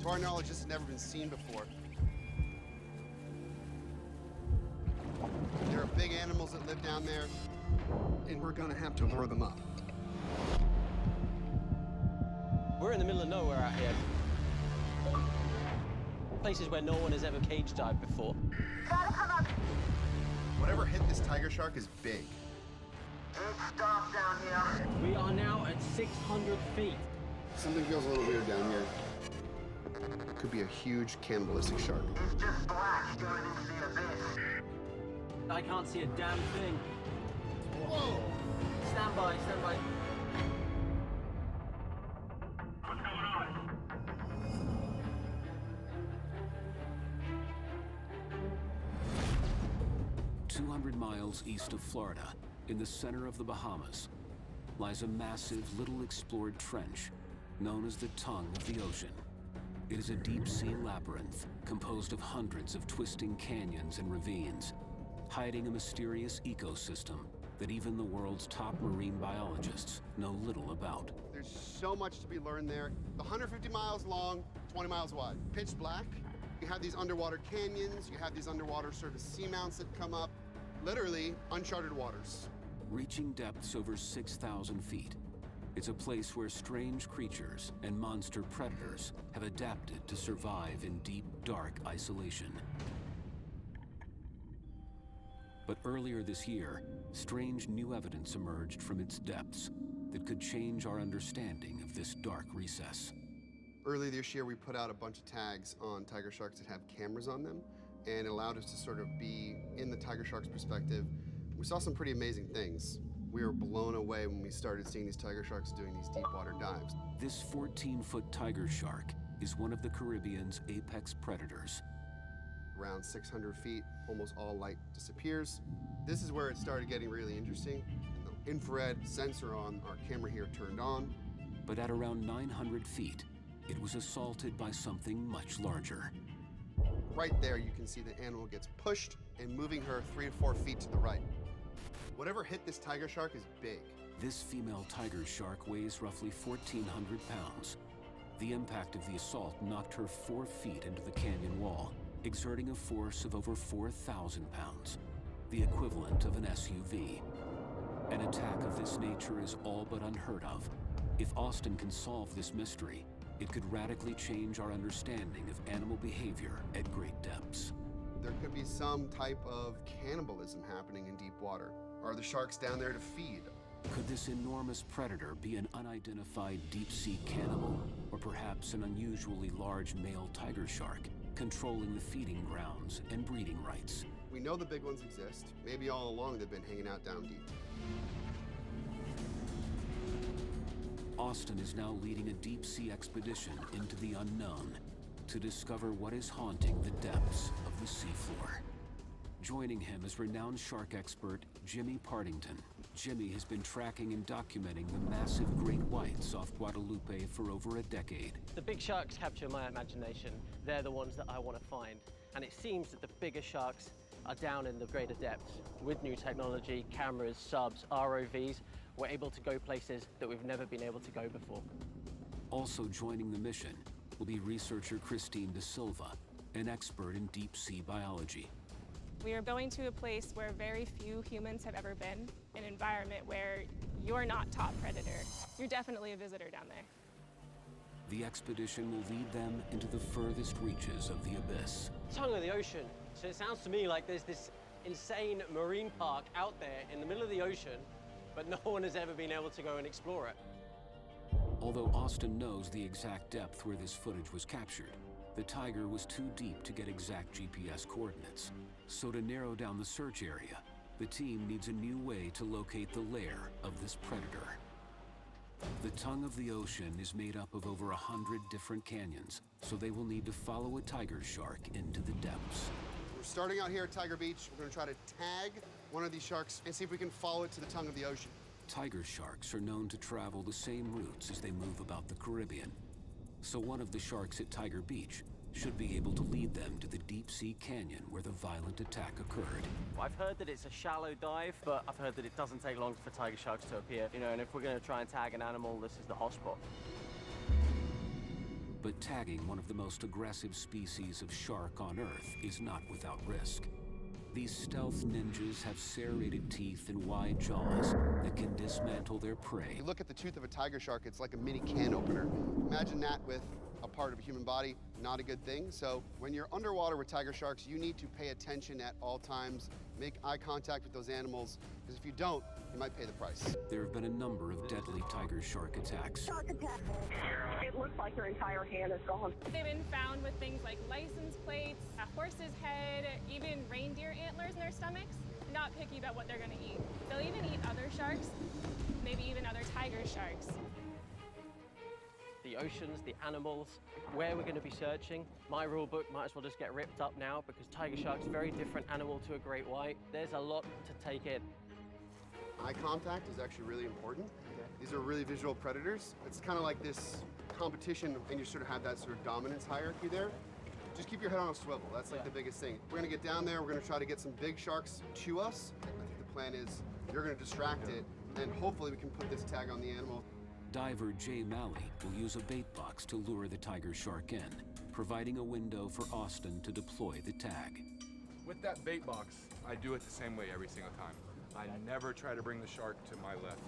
To our knowledge, this has never been seen before. There are big animals that live down there, and we're gonna have to lure them up. We're in the middle of nowhere out here. Places where no one has ever cage dived before. Gotta come up. Whatever hit this tiger shark is big. It's dark down here. We are now at 600 feet. Something feels a little weird down here. Could be a huge cannibalistic shark. It's just black going into the abyss. I can't see a damn thing. Whoa! Stand by, stand by. What's going on? 200 miles east of Florida, in the center of the Bahamas, lies a massive, little-explored trench known as the tongue of the ocean. It is a deep-sea labyrinth composed of hundreds of twisting canyons and ravines, hiding a mysterious ecosystem that even the world's top marine biologists know little about. There's so much to be learned there. 150 miles long, 20 miles wide. Pitch black. You have these underwater canyons, you have these underwater sort of seamounts that come up. Literally uncharted waters. Reaching depths over 6,000 feet, it's a place where strange creatures and monster predators have adapted to survive in deep, dark isolation. But earlier this year, strange new evidence emerged from its depths that could change our understanding of this dark recess. Early this year, we put out a bunch of tags on tiger sharks that have cameras on them, and it allowed us to sort of be in the tiger shark's perspective. We saw some pretty amazing things. We were blown away when we started seeing these tiger sharks doing these deep water dives. This 14-foot tiger shark is one of the Caribbean's apex predators. Around 600 feet, almost all light disappears. This is where it started getting really interesting. And the infrared sensor on our camera here turned on. But at around 900 feet, it was assaulted by something much larger. Right there, you can see the animal gets pushed and moving her 3 to 4 feet to the right. Whatever hit this tiger shark is big. This female tiger shark weighs roughly 1,400 pounds. The impact of the assault knocked her 4 feet into the canyon wall, exerting a force of over 4,000 pounds, the equivalent of an SUV. An attack of this nature is all but unheard of. If Austin can solve this mystery, it could radically change our understanding of animal behavior at great depths. There could be some type of cannibalism happening in deep water. Are the sharks down there to feed? Could this enormous predator be an unidentified deep-sea cannibal, or perhaps an unusually large male tiger shark controlling the feeding grounds and breeding rights? We know the big ones exist. Maybe all along they've been hanging out down deep. Austin is now leading a deep-sea expedition into the unknown to discover what is haunting the depths of the seafloor. Joining him is renowned shark expert Jimmy Partington. Jimmy has been tracking and documenting the massive great whites off Guadalupe for over a decade. The big sharks capture my imagination. They're the ones that I want to find. And it seems that the bigger sharks are down in the greater depths. With new technology, cameras, subs, ROVs, we're able to go places that we've never been able to go before. Also joining the mission will be researcher Christine De Silva, an expert in deep-sea biology. We are going to a place where very few humans have ever been, an environment where you're not top predator. You're definitely a visitor down there. The expedition will lead them into the furthest reaches of the abyss. Tongue of the ocean. So it sounds to me like there's this insane marine park out there in the middle of the ocean, but no one has ever been able to go and explore it. Although Austin knows the exact depth where this footage was captured, the tiger was too deep to get exact GPS coordinates. So to narrow down the search area, the team needs a new way to locate the lair of this predator. The tongue of the ocean is made up of over 100 different canyons, so they will need to follow a tiger shark into the depths. We're starting out here at Tiger Beach. We're going to try to tag one of these sharks and see if we can follow it to the tongue of the ocean. Tiger sharks are known to travel the same routes as they move about the Caribbean. So one of the sharks at Tiger Beach should be able to lead them to the deep-sea canyon where the violent attack occurred. I've heard that it's a shallow dive, but I've heard that it doesn't take long for tiger sharks to appear. You know, and if we're going to try and tag an animal, this is the hotspot. But tagging one of the most aggressive species of shark on Earth is not without risk. These stealth ninjas have serrated teeth and wide jaws that can dismantle their prey. You look at the tooth of a tiger shark, it's like a mini can opener. Imagine that with a part of a human body, not a good thing. So when you're underwater with tiger sharks, you need to pay attention at all times, make eye contact with those animals, because if you don't, you might pay the price. There have been a number of deadly tiger shark attacks. Shark attack. It looks like your entire hand is gone. They've been found with things like license plates, a horse's head, even reindeer antlers in their stomachs. Not picky about what they're gonna eat. They'll even eat other sharks, maybe even other tiger sharks. The oceans, the animals, where we're going to be searching. My rule book might as well just get ripped up now because tiger shark's a very different animal to a great white. There's a lot to take in. Eye contact is actually really important. These are really visual predators. It's kind of like this competition, and you sort of have that sort of dominance hierarchy there. Just keep your head on a swivel. That's like the biggest thing. We're gonna get down there, we're gonna try to get some big sharks to us. I think the plan is you're gonna distract it, and hopefully we can put this tag on the animal. Diver Jay Malley will use a bait box to lure the tiger shark in, providing a window for Austin to deploy the tag. With that bait box, I do it the same way every single time. I never try to bring the shark to my left.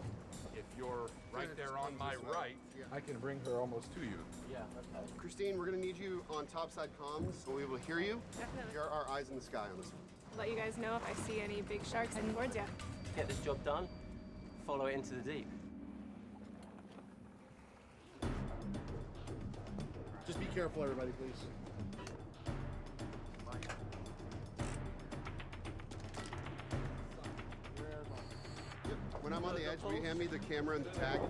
If you're right there on my right, I can bring her almost to you. Yeah, okay. Christine, we're gonna need you on topside comms, so we'll be able to hear you. Definitely. Here are our eyes in the sky on this one. Let you guys know if I see any big sharks heading towards you. Get this job done, follow it into the deep. Just be careful, everybody, please. When I'm on the edge, will you hand me the camera and the tag?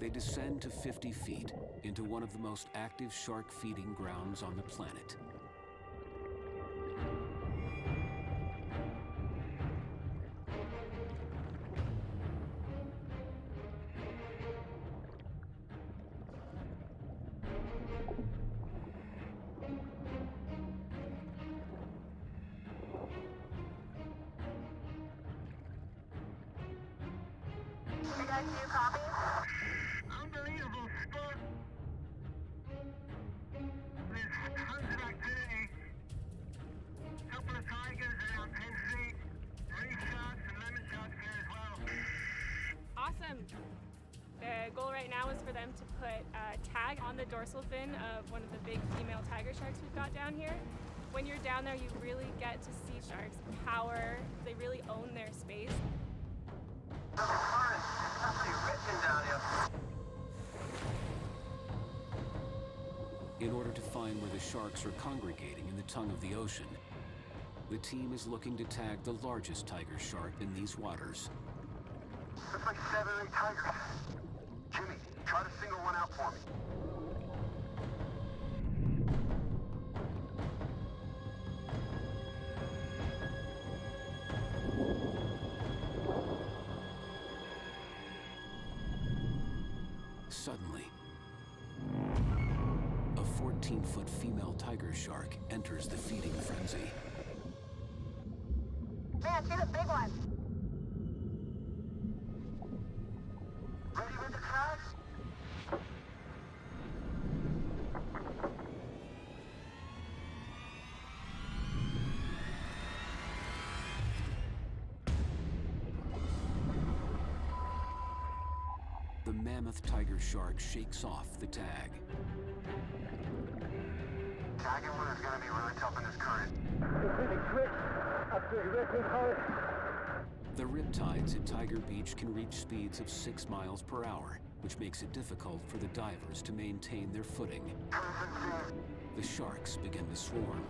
They descend to 50 feet into one of the most active shark feeding grounds on the planet. You guys do copy? Unbelievable spot. There's tons of activity. Couple of tigers around 10 feet. Reef sharks and lemon sharks here as well. Awesome. The goal right now is for them to put a tag on the dorsal fin of one of the big female tiger sharks we've got down here. When you're down there, you really get to see sharks' power. They really own their space. In order to find where the sharks are congregating in the tongue of the ocean, the team is looking to tag the largest tiger shark in these waters. Looks like 7 or 8 tigers. Jimmy, try to single one out for me. Suddenly, a 14-foot female tiger shark enters the feeding frenzy. Man, see the big one. Ready with the tags? The mammoth tiger shark shakes off the tag. Tagging one is gonna be really tough in this current. The riptides at Tiger Beach can reach speeds of 6 miles per hour, which makes it difficult for the divers to maintain their footing. The sharks begin to swarm.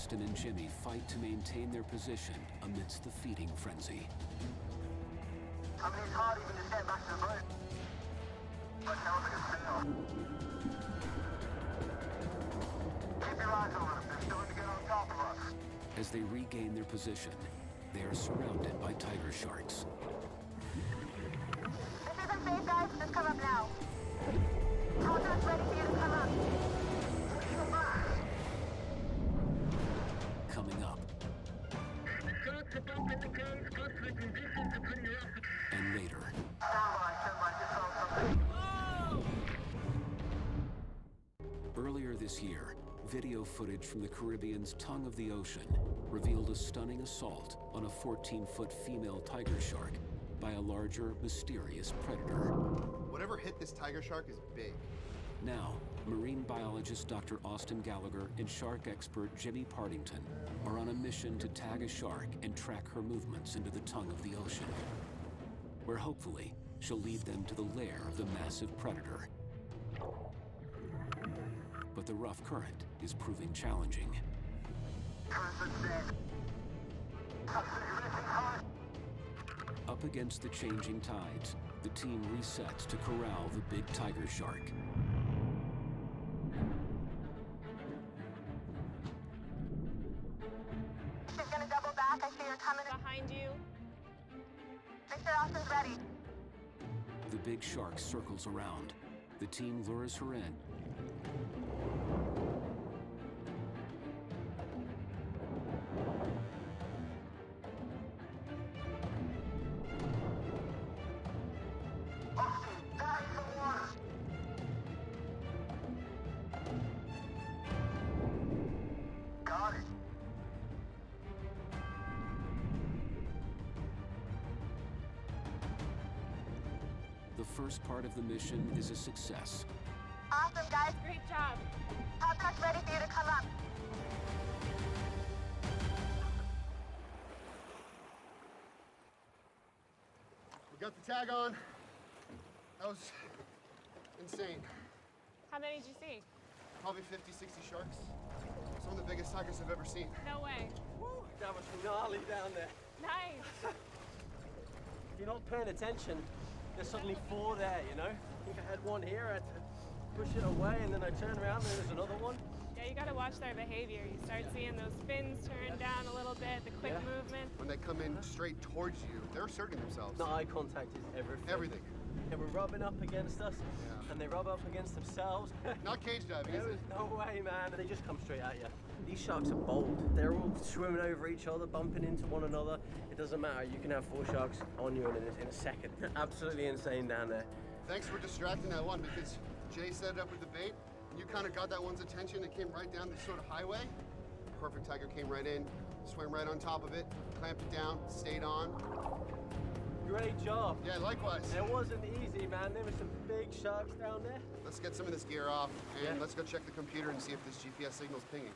Austin and Jimmy fight to maintain their position amidst the feeding frenzy. I mean, it's hard even to get back to the boat. But sounds like a sail. Keep your eyes on them. They're starting to get on top of us. As they regain their position, they are surrounded by tiger sharks. This isn't safe, guys. Just come up now. Contract's ready for you to come up. Coming up. The sharks are bumping the coast. Coastal conditions are pretty rough. And later. Stand by, just found something. Earlier this year, video footage from the Caribbean's tongue of the ocean revealed a stunning assault on a 14-foot female tiger shark by a larger, mysterious predator. Whatever hit this tiger shark is big. Now, marine biologist Dr. Austin Gallagher and shark expert Jimmy Partington are on a mission to tag a shark and track her movements into the tongue of the ocean, where hopefully she'll lead them to the lair of the massive predator. But the rough current is proving challenging. Up against the changing tides, the team resets to corral the big tiger shark. She's gonna double back. I see her coming Behind you. Make sure Austin's ready. The big shark circles around. The team lures her in. Got it. The first part of the mission is a success. Awesome, guys. Great job. Contract's ready for you to come up. We got the tag on. That was insane. How many did you see? Probably 50, 60 sharks. Some of the biggest tigers I've ever seen. No way. Woo, that was gnarly down there. Nice. If you're not paying attention, there's suddenly 4 there, you know? I think I had one here, I had to push it away, and then I turned around and there's another one. Yeah, you gotta watch their behavior. You start seeing those fins turn down a little bit, the quick Yeah. movement. When they come in straight towards you, they're asserting themselves. The eye contact is everything. Everything. They were rubbing up against us, Yeah. and they rub up against themselves. Not cage diving, is There it? is no way, man. They just come straight at you. These sharks are bold. They're all swimming over each other, bumping into one another. It doesn't matter. You can have 4 sharks on you in a second. Absolutely insane down there. Thanks for distracting that one because Jay set it up with the bait. And you kind of got that one's attention. It came right down this sort of highway. Perfect tiger came right in, swam right on top of it, clamped it down, stayed on. Great job. Yeah, likewise. It wasn't easy, man. There were some big sharks down there. Let's get some of this gear off and Yeah. let's go check the computer and see if this GPS signal's pinging.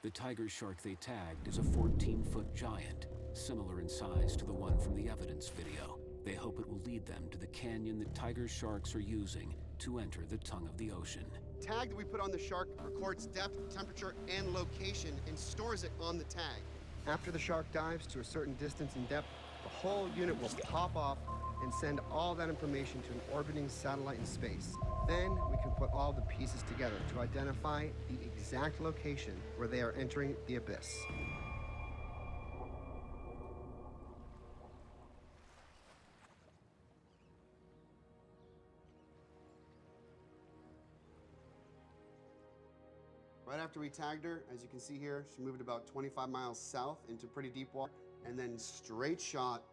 The tiger shark they tagged is a 14-foot giant, similar in size to the one from the evidence video. They hope it will lead them to the canyon that tiger sharks are using to enter the tongue of the ocean. Tag that we put on the shark records depth, temperature, and location and stores it on the tag. After the shark dives to a certain distance and depth, the whole unit will pop off and send all that information to an orbiting satellite in space. Then we can put all the pieces together to identify the exact location where they are entering the abyss. Right after we tagged her, as you can see here, she moved about 25 miles south into pretty deep water, and then straight shot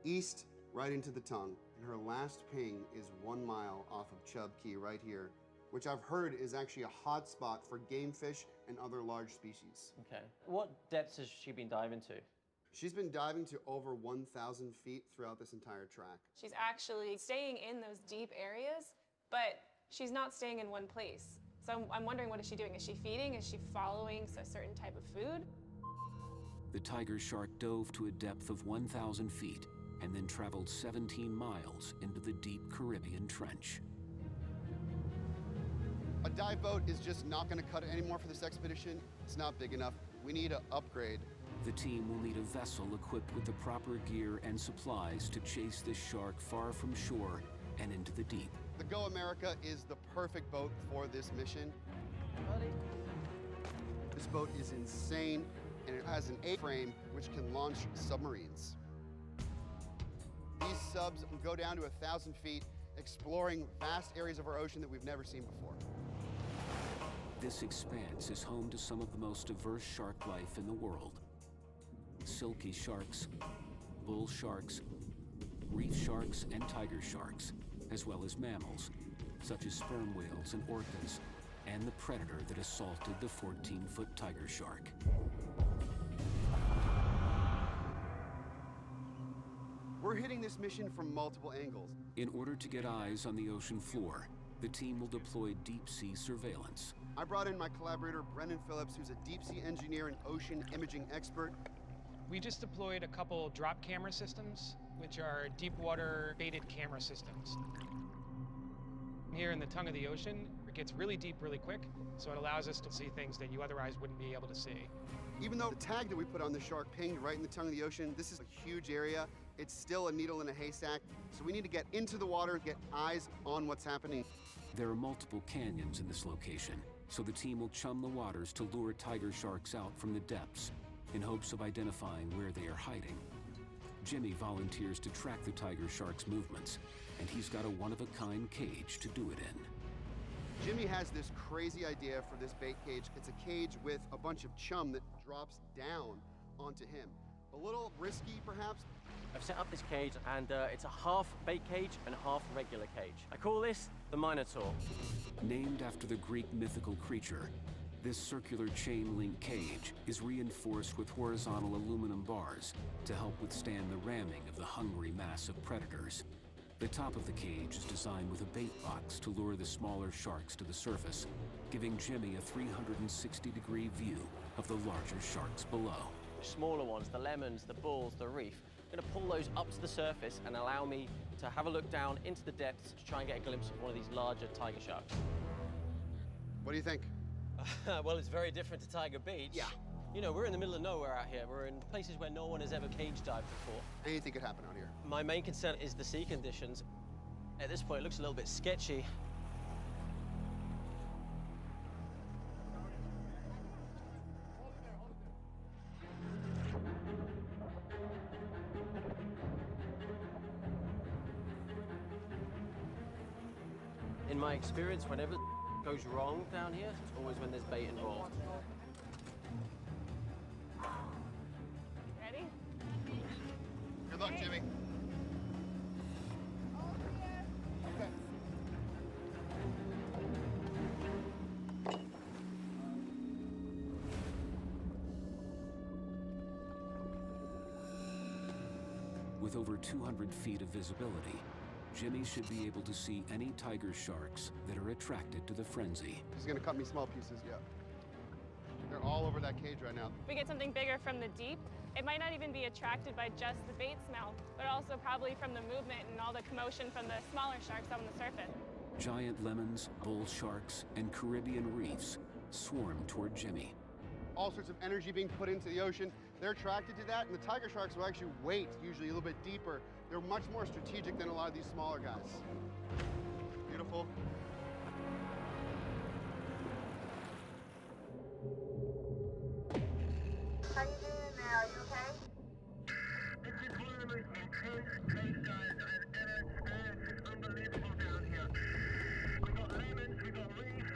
east right into the tongue. And her last ping is 1 mile off of Chub Key right here, which I've heard is actually a hot spot for game fish and other large species. Okay. What depths has she been diving to? She's been diving to over 1,000 feet throughout this entire track. She's actually staying in those deep areas, but she's not staying in one place. So I'm wondering, what is she doing? Is she feeding? Is she following a certain type of food? The tiger shark dove to a depth of 1,000 feet and then traveled 17 miles into the deep Caribbean trench. A dive boat is just not going to cut it anymore for this expedition. It's not big enough. We need to upgrade. The team will need a vessel equipped with the proper gear and supplies to chase this shark far from shore and into the deep. The Go America is the perfect boat for this mission. Buddy. This boat is insane, and it has an A-frame which can launch submarines. These subs can go down to 1,000 feet, exploring vast areas of our ocean that we've never seen before. This expanse is home to some of the most diverse shark life in the world. Silky sharks, bull sharks, reef sharks, and tiger sharks, as well as mammals, such as sperm whales and orcas, and the predator that assaulted the 14-foot tiger shark. We're hitting this mission from multiple angles. In order to get eyes on the ocean floor, the team will deploy deep-sea surveillance. I brought in my collaborator, Brendan Phillips, who's a deep-sea engineer and ocean imaging expert. We just deployed a couple drop camera systems, which are deep water baited camera systems. Here in the tongue of the ocean, it gets really deep really quick, so it allows us to see things that you otherwise wouldn't be able to see. Even though the tag that we put on the shark pinged right in the tongue of the ocean, this is a huge area. It's still a needle in a haystack, so we need to get into the water, get eyes on what's happening. There are multiple canyons in this location, so the team will chum the waters to lure tiger sharks out from the depths in hopes of identifying where they are hiding. Jimmy volunteers to track the tiger shark's movements, and he's got a one-of-a-kind cage to do it in. Jimmy has this crazy idea for this bait cage. It's a cage with a bunch of chum that drops down onto him. A little risky, perhaps. I've set up this cage, and it's a half bait cage and half regular cage. I call this the Minotaur. Named after the Greek mythical creature, this circular chain-link cage is reinforced with horizontal aluminum bars to help withstand the ramming of the hungry mass of predators. The top of the cage is designed with a bait box to lure the smaller sharks to the surface, giving Jimmy a 360-degree view of the larger sharks below. The smaller ones, the lemons, the bulls, the reef, I'm gonna pull those up to the surface and allow me to have a look down into the depths to try and get a glimpse of one of these larger tiger sharks. What do you think? Well, it's very different to Tiger Beach. Yeah. You know, we're in the middle of nowhere out here. We're in places where no one has ever cage dived before. Anything could happen out here. My main concern is the sea conditions. At this point, it looks a little bit sketchy. In my experience, whenever goes wrong down here, it's always when there's bait involved. Ready? Good luck, Jimmy. Okay. With over 200 feet of visibility, Jimmy should be able to see any tiger sharks that are attracted to the frenzy. He's gonna cut me small pieces, yeah. They're all over that cage right now. If we get something bigger from the deep, it might not even be attracted by just the bait smell, but also probably from the movement and all the commotion from the smaller sharks on the surface. Giant lemons, bull sharks, and Caribbean reefs swarm toward Jimmy. All sorts of energy being put into the ocean. They're attracted to that, and the tiger sharks will actually wait, usually a little bit deeper. They're much more strategic than a lot of these smaller guys. Beautiful. How you doing now? You okay? This is one of the most intense case dives I've ever experienced. It's unbelievable down here. We got lemons, we got reef,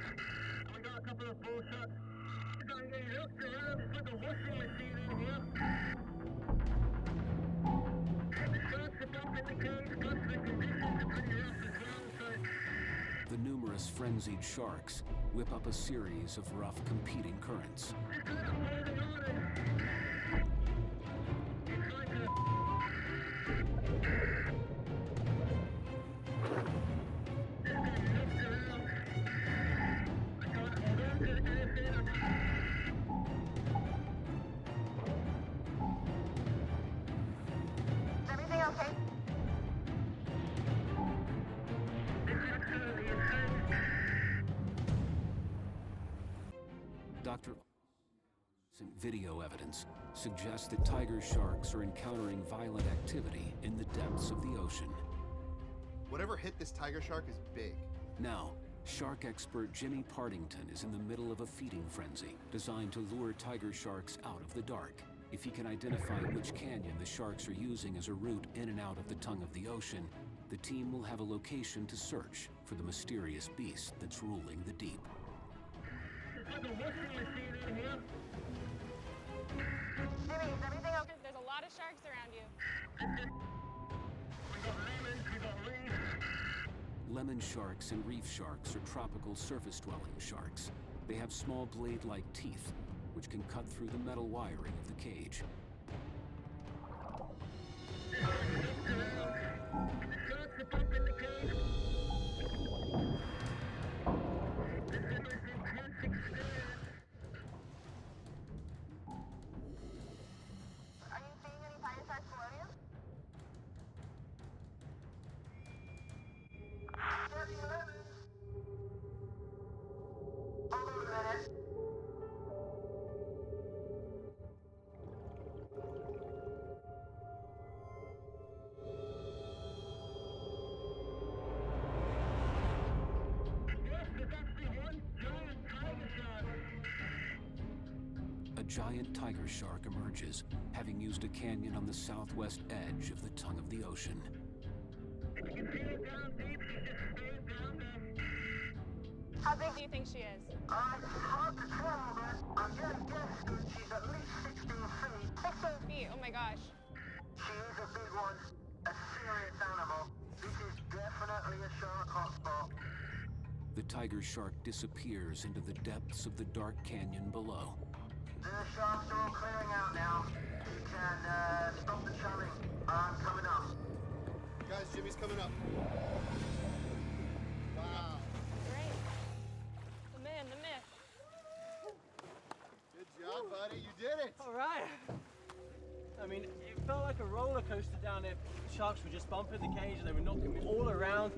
we got a couple of bull sharks. I'm getting looked around. It's like a washing machine in here. The sharks are bumping the cage, plus the conditions are pretty rough as well, so... The numerous frenzied sharks whip up a series of rough competing currents. Just kind of holding on and... It's like a... Just getting looked around. I can't hold on to anything. Is everything okay? It's absolutely insane. Dr. video evidence suggests that tiger sharks are encountering violent activity in the depths of the ocean. Whatever hit this tiger shark is big. Now, shark expert Jimmy Partington is in the middle of a feeding frenzy designed to lure tiger sharks out of the dark. If he can identify which canyon the sharks are using as a route in and out of the tongue of the ocean, the team will have a location to search for the mysterious beast that's ruling the deep. It's like a western machine in here. Jimmy, is everything okay? There's a lot of sharks around you. We got lemons, we got reefs. Lemon sharks and reef sharks are tropical surface-dwelling sharks. They have small blade-like teeth, which can cut through the metal wiring of the cage. The sharks are pumping the cage. This is the most intense experience. Are you seeing any tiger sharks below you? Getting lemons. Hold on a minute. Yes, there's actually one giant tiger shark. A giant tiger shark emerges, having used a canyon on the southwest edge of the tongue of the ocean. You can see it down deep. She's just staying down there. How big do you think she is? It's hard to tell, but I'm gonna guess that she's at least 16 feet. 16 feet, oh my gosh. She is a big one, a serious animal. This is definitely a shark hotspot. The tiger shark disappears into the depths of the dark canyon below. The sharks are all clearing out now. You can stop the churning. I'm coming up. Guys, Jimmy's coming up. Wow. Great. The man, the myth. Good job, buddy. You did it. All right. I mean, it felt like a roller coaster down there. The sharks were just bumping the cage and they were knocking me all around.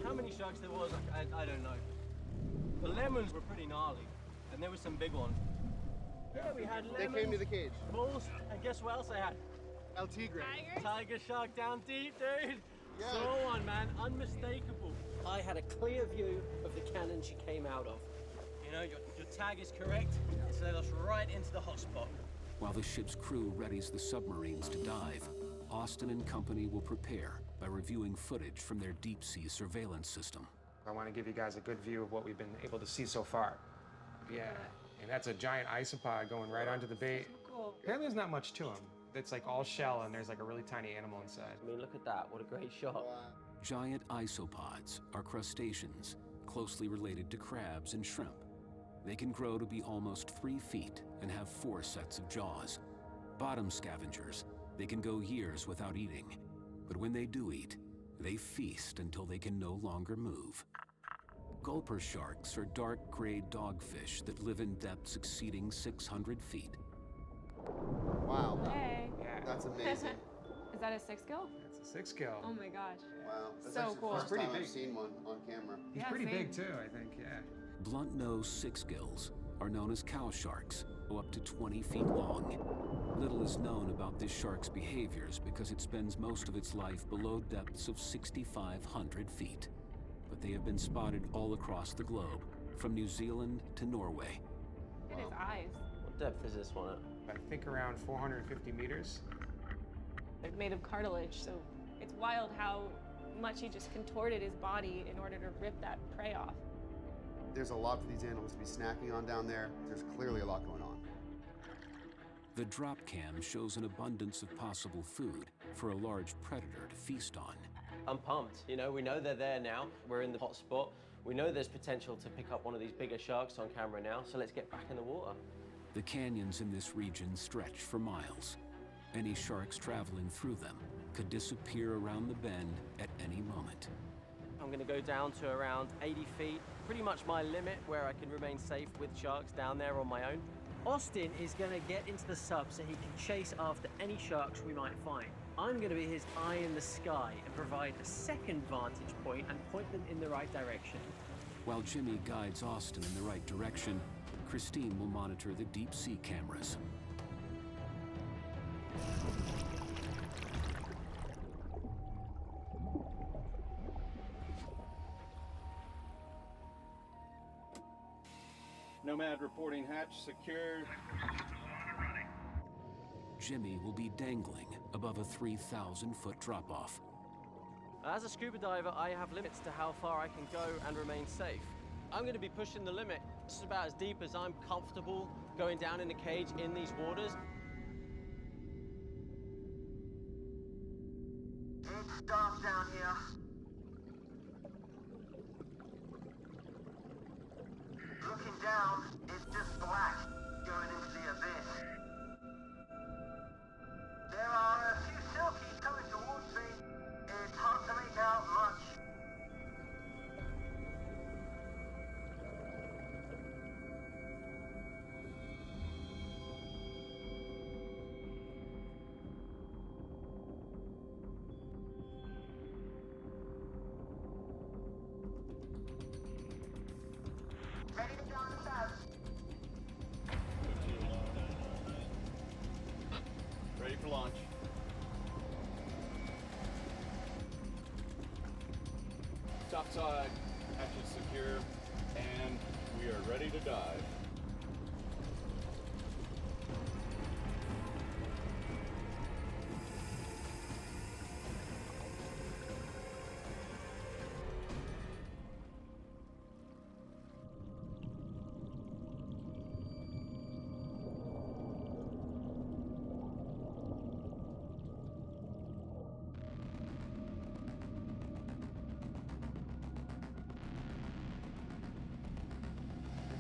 How many sharks there was, I don't know. The lemons were pretty gnarly, and there were some big ones. Yeah, we had lemons, They came to the cage. bulls, and guess what else I had? El Tigre. Tigers? Tiger shark down deep, dude. Yeah. Saw one, man, unmistakable. I had a clear view of the cannon she came out of. You know, your tag is correct. It's led us right into the hotspot. While the ship's crew readies the submarines to dive, Austin and company will prepare by reviewing footage from their deep-sea surveillance system. I want to give you guys a good view of what we've been able to see so far. Yeah, and that's a giant isopod going right onto the bait. Cool. Apparently there's not much to him. It's like all shell and there's like a really tiny animal inside. I mean, look at that. What a great shot. Giant isopods are crustaceans closely related to crabs and shrimp. They can grow to be almost 3 feet and have 4 sets of jaws. Bottom scavengers, they can go years without eating. But when they do eat, they feast until they can no longer move. Gulper sharks are dark gray dogfish that live in depths exceeding 600 feet. Wow. Hey. Yeah, That's amazing. Is that a 6 gill? it's a 6 gill. Oh my gosh. Wow. That's So actually cool. the It's first pretty time I've big. seen one on camera. He's Yeah, pretty same. big too, I think, yeah. Blunt-nosed six-gills are known as cow sharks, up to 20 feet long. Little is known about this shark's behaviors because it spends most of its life below depths of 6,500 feet. But they have been spotted all across the globe, from New Zealand to Norway. Look at his eyes. What depth is this one at? I think around 450 meters. They're made of cartilage, so it's wild how much he just contorted his body in order to rip that prey off. There's a lot for these animals to be snacking on down there. There's clearly a lot going on. The drop cam shows an abundance of possible food for a large predator to feast on. I'm pumped. You know, we know they're there now. We're in the hot spot. We know there's potential to pick up one of these bigger sharks on camera now, so let's get back in the water. The canyons in this region stretch for miles. Any sharks traveling through them could disappear around the bend at any moment. I'm gonna go down to around 80 feet, pretty much my limit where I can remain safe with sharks down there on my own. Austin is gonna get into the sub so he can chase after any sharks we might find. I'm gonna be his eye in the sky and provide a second vantage point and point them in the right direction. While Jimmy guides Austin in the right direction, Christine will monitor the deep sea cameras. Nomad reporting hatch secured. Jimmy will be dangling above a 3,000-foot drop-off. As a scuba diver, I have limits to how far I can go and remain safe. I'm going to be pushing the limit. This is about as deep as I'm comfortable going down in a cage in these waters. It's dark down here. Looking down, it's just black going into the abyss. There are a few silkies coming towards me. It's hard to make out much. Ready to go on the sub. Ready for launch. Topside, hatches secure, and we are ready to dive.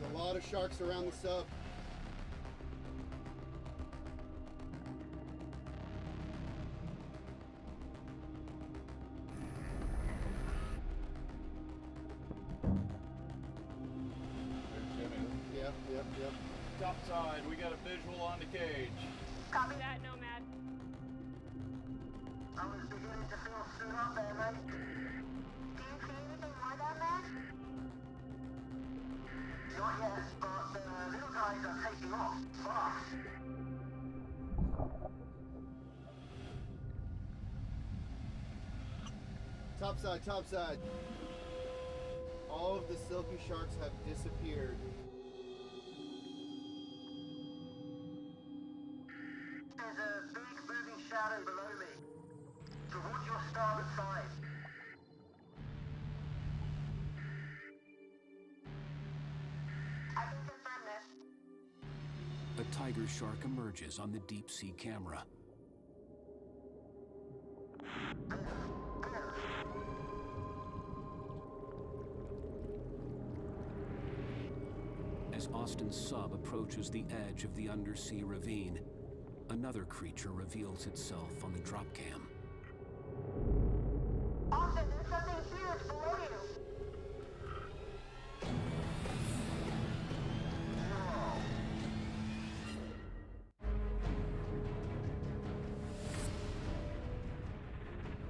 There's a lot of sharks around the sub. There's Jimmy. Yep. Topside, we got a visual on the cage. Copy that, Nomad. I was beginning to feel stood up there, mate. Do you see anything more down there? Not yet, but the little guys are taking off fast. Topside. All of the silky sharks have disappeared. There's a big moving shadow below me. Towards your starboard side. I can confirm this. A tiger shark emerges on the deep sea camera. As Austin's sub approaches the edge of the undersea ravine, another creature reveals itself on the drop cam. Austin, there's something huge below you.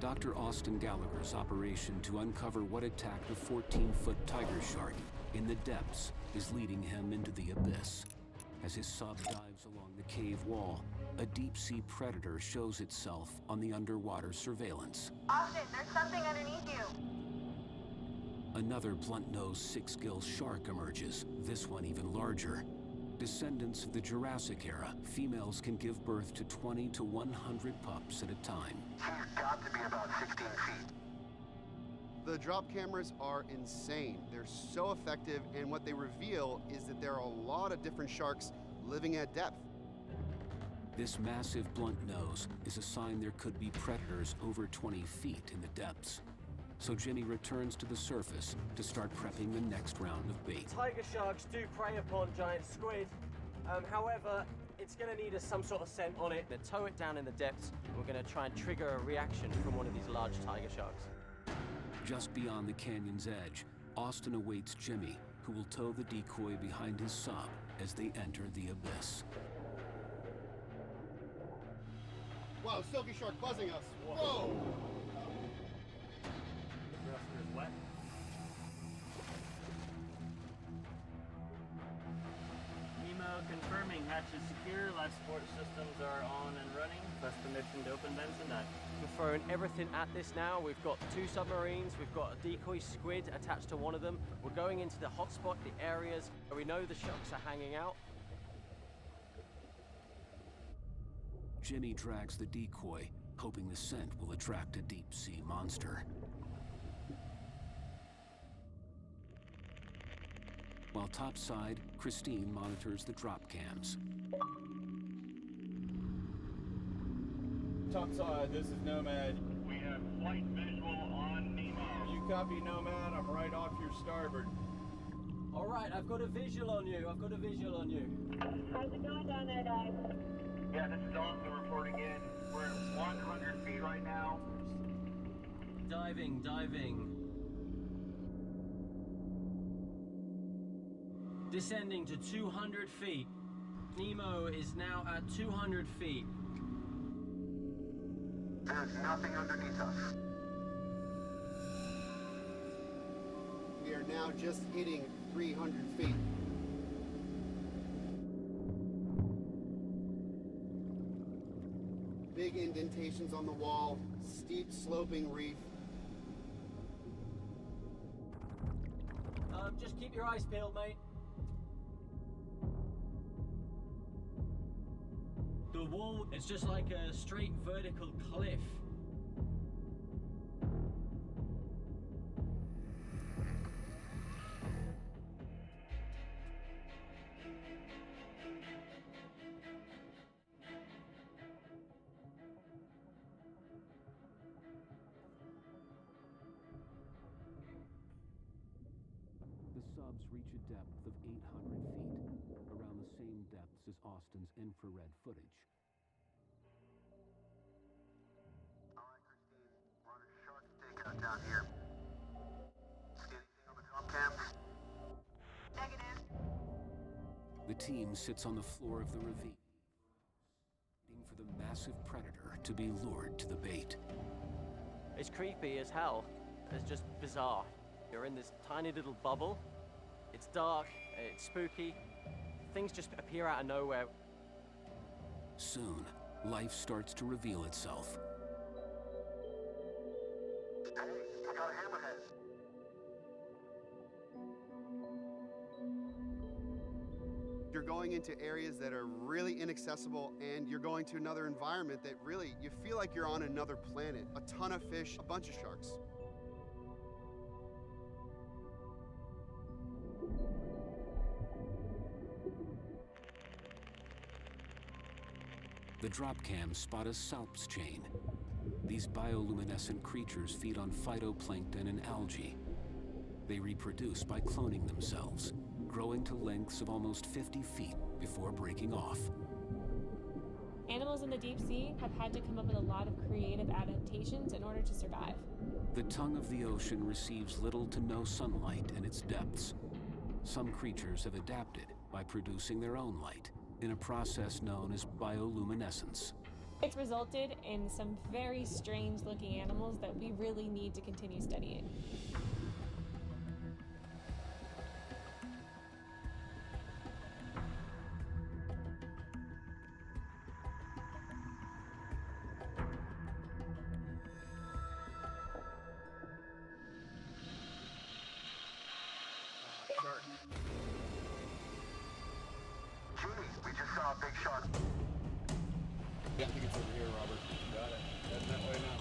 Dr. Austin Gallagher's operation to uncover what attacked a 14-foot tiger shark in the depths is leading him into the abyss. As his sub dives along the cave wall, a deep-sea predator shows itself on the underwater surveillance. Austin, there's something underneath you. Another blunt-nosed six-gill shark emerges, this one even larger. Descendants of the Jurassic era, females can give birth to 20 to 100 pups at a time. She's got to be about 16 feet. The drop cameras are insane. They're so effective, and what they reveal is that there are a lot of different sharks living at depth. This massive blunt nose is a sign there could be predators over 20 feet in the depths. So Jimmy returns to the surface to start prepping the next round of bait. Tiger sharks do prey upon giant squid. However, it's going to need some sort of scent on it. They tow it down in the depths. We're going to try and trigger a reaction from one of these large tiger sharks. Just beyond the canyon's edge, Austin awaits Jimmy, who will tow the decoy behind his sub as they enter the abyss. Wow, silky shark buzzing us. Whoa! hatch is secure, life support systems are on and running. Press permission to open vents and dive. We're throwing everything at this now. We've got 2 submarines, we've got a decoy squid attached to one of them. We're going into the hotspot, the areas where we know the sharks are hanging out. Jimmy drags the decoy, hoping the scent will attract a deep-sea monster. While topside, Christine monitors the drop cams. Topside, this is Nomad. We have flight visual on Nemo. You copy, Nomad? I'm right off your starboard. All right, I've got a visual on you. How's it going down there, guys? Yeah, this is Austin reporting in. We're at 100 feet right now. Diving. Descending to 200 feet. Nemo is now at 200 feet. There's nothing underneath us. We are now just hitting 300 feet. Big indentations on the wall, steep sloping reef. Just keep your eyes peeled, mate. The wall is just like a straight vertical cliff. The subs reach a depth of 800 feet, around the same depths as Austin's infrared footage. All right, Christine. We're on a shark taking us down here. See anything on the top cams? Negative. The team sits on the floor of the ravine, waiting for the massive predator to be lured to the bait. It's creepy as hell. It's just bizarre. You're in this tiny little bubble. It's dark, it's spooky. Things just appear out of nowhere. Soon, life starts to reveal itself. Hey, we got a hammerhead. You're going into areas that are really inaccessible, and you're going to another environment that really, you feel like you're on another planet. A ton of fish, a bunch of sharks. The drop cams spot a salps chain. These bioluminescent creatures feed on phytoplankton and algae. They reproduce by cloning themselves, growing to lengths of almost 50 feet before breaking off. Animals in the deep sea have had to come up with a lot of creative adaptations in order to survive. The tongue of the ocean receives little to no sunlight in its depths. Some creatures have adapted by producing their own light in a process known as bioluminescence. It's resulted in some very strange looking animals that we really need to continue studying. Shark. Genie, we just saw a big shark. Yeah, I think it's over here, Robert. Got it. Heading that way now.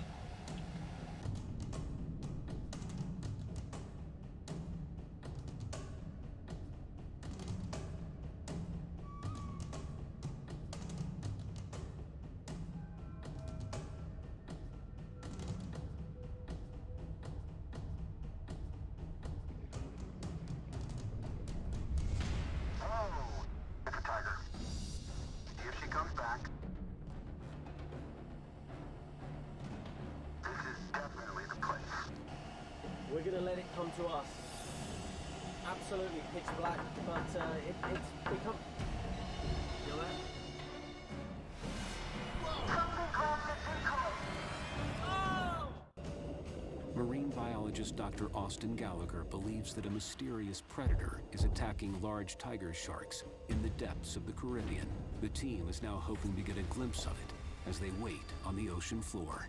Oh, it's a tiger. See if she comes back. This is definitely the place. We're gonna let it come to us. Absolutely pitch black, but it's become... You know that? Something called the decoy. Marine biologist Dr. Austin Gallagher believes that a mysterious predator is attacking large tiger sharks in the depths of the Caribbean. The team is now hoping to get a glimpse of it as they wait on the ocean floor.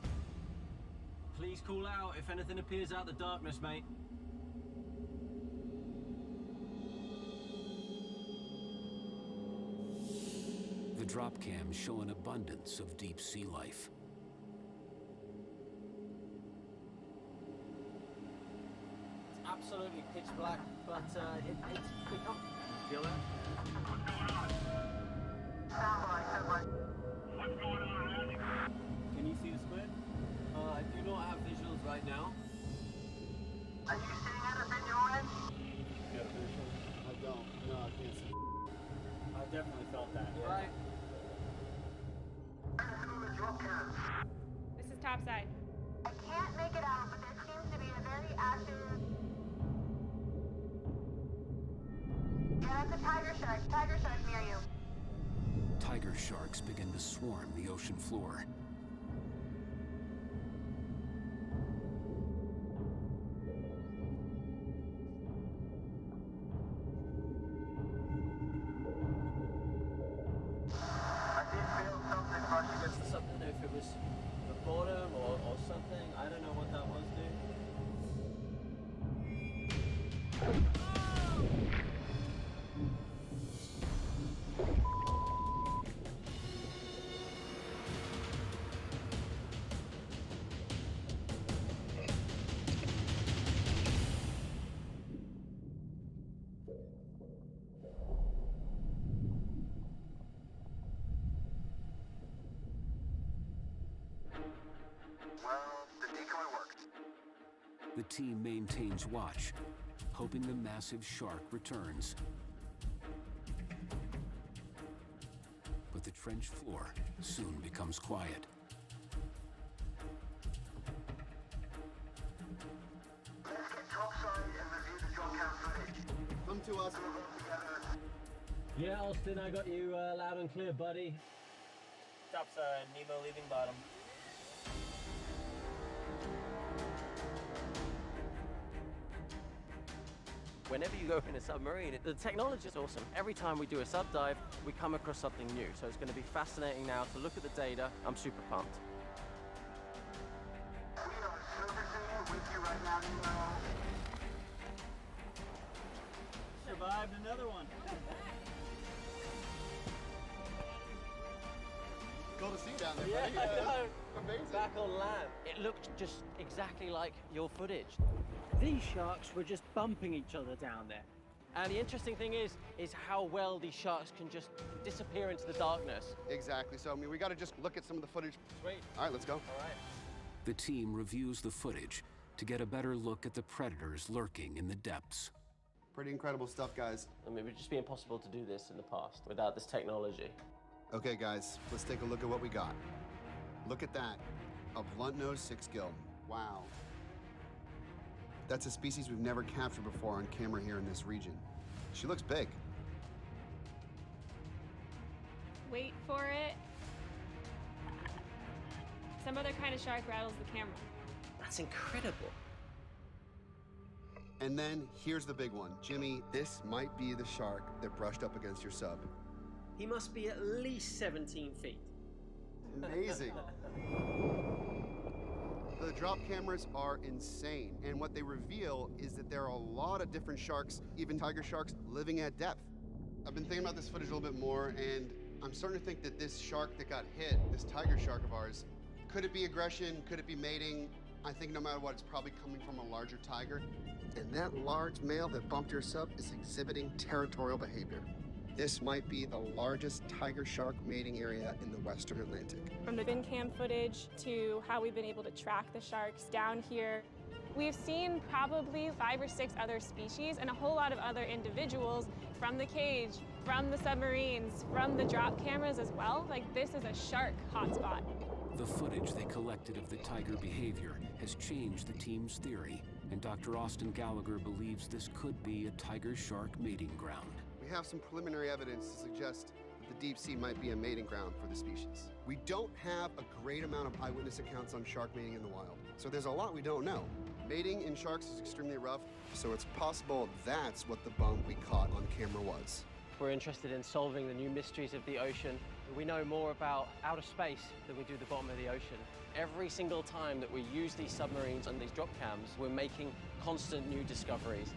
Please call out if anything appears out the darkness, mate. The drop cams show an abundance of deep sea life. It's absolutely pitch black, but it's become... Feel that? What's going on, Randy? Can you see the squid? I do not have visuals right now. Are you seeing anything, your end? Got a visual? I don't. No, I can't see. I definitely felt that. Yeah. Right. This is topside. I can't make it out, but there seems to be a very active... Yeah, that's a tiger shark. Tiger shark near you. Tiger sharks begin to swarm the ocean floor. I did feel something brush against the Something, if it was the bottom or something, I don't know what that was, dude. Well, the decoy worked. The team maintains watch, hoping the massive shark returns. But the trench floor soon becomes quiet. Let's get topside and review the drop cam footage. Come to us. We'll work together. Yeah, Austin, I got you loud and clear, buddy. Topside, Nemo leaving bottom. Whenever you go in a submarine, the technology is awesome. Every time we do a sub dive, we come across something new. So it's going to be fascinating now to look at the data. I'm super pumped. We are surfacing with you right now, Nemo. Survived another one. Cool to see you down there, Yeah, buddy. I know. Amazing. Back on land. It looked just exactly like your footage. These sharks were just bumping each other down there. And the interesting thing is how well these sharks can just disappear into the darkness. Exactly. So, I mean, we got to just look at some of the footage. Sweet. All right, let's go. All right. The team reviews the footage to get a better look at the predators lurking in the depths. Pretty incredible stuff, guys. I mean, it would just be impossible to do this in the past without this technology. Okay, guys, let's take a look at what we got. Look at that. A blunt-nosed six-gill. Wow. That's a species we've never captured before on camera here in this region. She looks big. Wait for it. Some other kind of shark rattles the camera. That's incredible. And then here's the big one. Jimmy, this might be the shark that brushed up against your sub. He must be at least 17 feet. Amazing. The drop cameras are insane, and what they reveal is that there are a lot of different sharks, even tiger sharks, living at depth. I've been thinking about this footage a little bit more, and I'm starting to think that this shark that got hit, this tiger shark of ours, could it be aggression? Could it be mating? I think no matter what, it's probably coming from a larger tiger. And that large male that bumped your sub is exhibiting territorial behavior. This might be the largest tiger shark mating area in the Western Atlantic. From the bin cam footage to how we've been able to track the sharks down here, we've seen probably 5 or 6 other species and a whole lot of other individuals from the cage, from the submarines, from the drop cameras as well. Like, this is a shark hotspot. The footage they collected of the tiger behavior has changed the team's theory, and Dr. Austin Gallagher believes this could be a tiger-shark mating ground. We have some preliminary evidence to suggest that the deep sea might be a mating ground for the species. We don't have a great amount of eyewitness accounts on shark mating in the wild, so there's a lot we don't know. Mating in sharks is extremely rough, so it's possible that's what the bump we caught on camera was. We're interested in solving the new mysteries of the ocean. We know more about outer space than we do the bottom of the ocean. Every single time that we use these submarines and these drop cams, we're making constant new discoveries.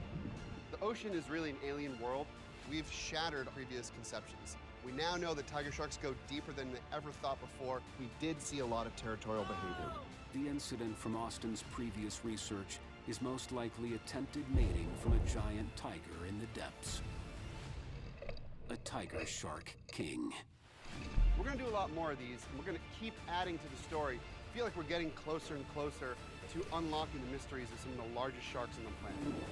The ocean is really an alien world. We've shattered previous conceptions. We now know that tiger sharks go deeper than they ever thought before. We did see a lot of territorial behavior. The incident from Austin's previous research is most likely attempted mating from a giant tiger in the depths. A tiger shark king. We're gonna do a lot more of these, and we're gonna keep adding to the story. I feel like we're getting closer and closer to unlocking the mysteries of some of the largest sharks on the planet.